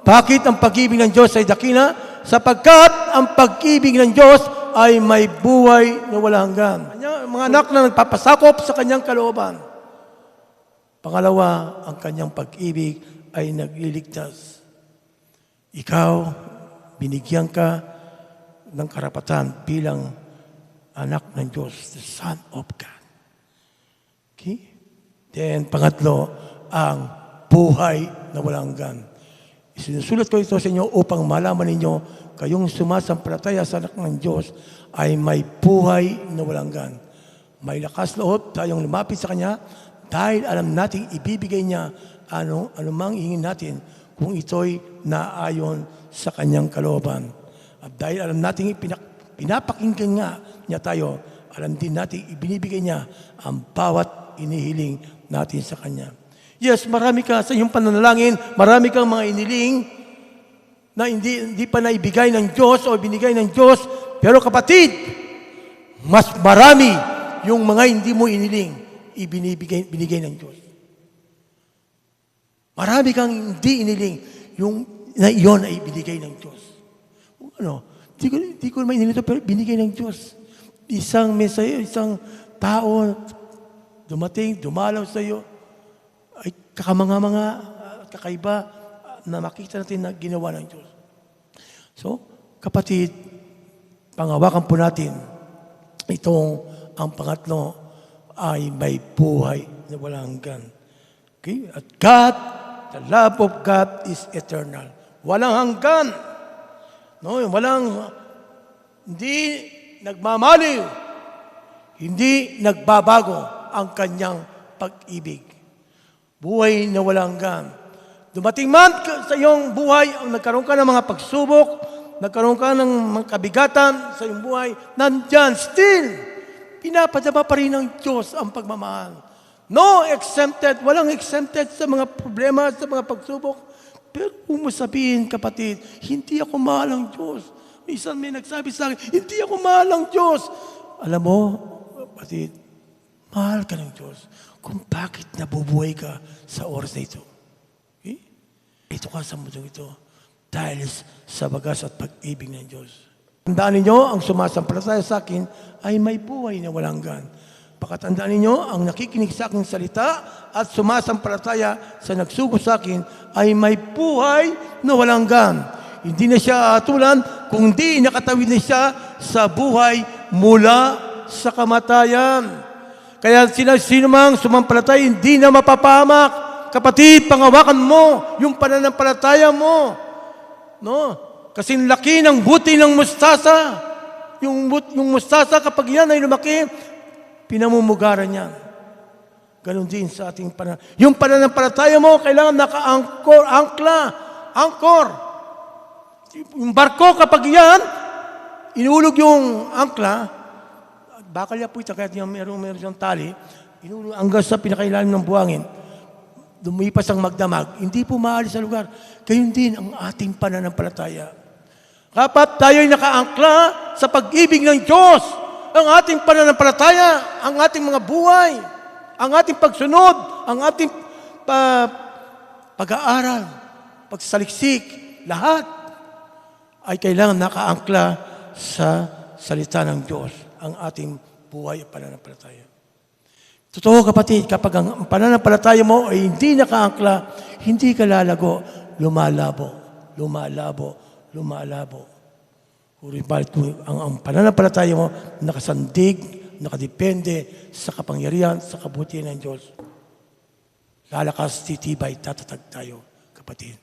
Bakit ang pag-ibig ng Diyos ay dakila? Sapagkat ang pag-ibig ng Diyos ay may buhay na walang hanggan. Mga anak na nagpapasakop sa kanyang kalooban. Pangalawa, ang kanyang pag-ibig ay nagliligtas. Ikaw, binigyan ka ng karapatan bilang anak ng Diyos, the Son of God. Okay? Then, pangatlo, ang buhay na walang hanggan. Isinusulat ko ito sa inyo upang malaman ninyo kayong sumasampalataya sa anak ng Diyos ay may buhay na walang hanggan. May lakas loob tayong lumapit sa Kanya dahil alam nating ibibigay niya anumang hingin natin kung ito'y naayon sa Kanyang kalooban. At dahil alam nating pinapakinggan niya tayo, alam din nating ibinibigay niya ang bawat inihiling natin sa Kanya. Yes, marami ka sa iyong pananalangin, marami kang mga iniling na hindi pa naibigay ng Diyos o binigay ng Diyos. Pero kapatid, mas marami yung mga hindi mo iniling, binigay ng Diyos. Marami kang hindi iniling, yung na iyon ay binigay ng Diyos. Di ko naman iniling ito, pero binigay ng Diyos. Isang tao, dumalaw sa iyo, ay kakamanga-mga, kakaiba na makita natin na ginawa ng Diyos. So, kapatid, pangawakan po natin ang pangatlo ay may buhay na walang hanggan. Okay? At God, the love of God is eternal. Walang hanggan. No, hindi nagmamaliw. Hindi nagbabago ang kanyang pag-ibig. Buhay na walang hanggan. Dumating man sa iyong buhay, nagkaroon ka ng mga pagsubok, nagkaroon ka ng mga kabigatan sa iyong buhay, nandyan, still, pinapadama pa rin ng Diyos ang pagmamahal. No exempted, walang exempted sa mga problema, sa mga pagsubok. Pero kung mo sabihin, kapatid, hindi ako mahal ng Diyos. Minsan may nagsabi sa akin, hindi ako mahal ng Diyos. Alam mo, kapatid, mahal ka ng Diyos kung bakit nabubuhay ka sa oras na ito. Okay? Ito ka sa mundo ito dahil sa bagas at pag-ibig ng Diyos. Tandaan ninyo, ang sumasampalataya sa akin ay may buhay na walang hanggan. Pakatandaan ninyo, ang nakikinig sa aking salita at sumasampalataya sa nagsugo sa akin ay may buhay na walang hanggan. Hindi na siya atulan, kundi nakatawid na siya sa buhay mula sa kamatayan. Kaya sino mang sumampalataya, hindi na mapapahamak. Kapatid, pangawakan mo yung pananampalataya mo. No? Kasi laki ng buti ng mustasa. Yung mustasa, kapag yan ay lumaki, pinamumugaran yan. Ganon din sa ating pananampalataya. Yung pananampalataya mo, kailangan naka-angkor, angkor. Yung barko, kapag yan, inulog yung angkla, bakal niya po ito, kahit meron siyang tali, inulog hanggang sa pinakailalim ng buhangin, lumipas ang magdamag, hindi po maalis sa lugar. Gayon din ang ating pananampalataya. Kapag tayo'y nakaangkla sa pag-ibig ng Diyos, ang ating pananampalataya, ang ating mga buhay, ang ating pagsunod, ang ating pag-aaral, pagsaliksik, lahat ay kailangan nakaangkla sa salita ng Diyos, ang ating buhay at pananampalataya. Totoo kapatid, kapag ang pananampalataya mo ay hindi nakaangkla, hindi ka lalago, lumalabo. Ang pananampalataya mo nakasandig, nakadepende sa kapangyarihan, sa kabutihan ng Diyos. Lalakas, titibay, tatatag tayo, kapatid.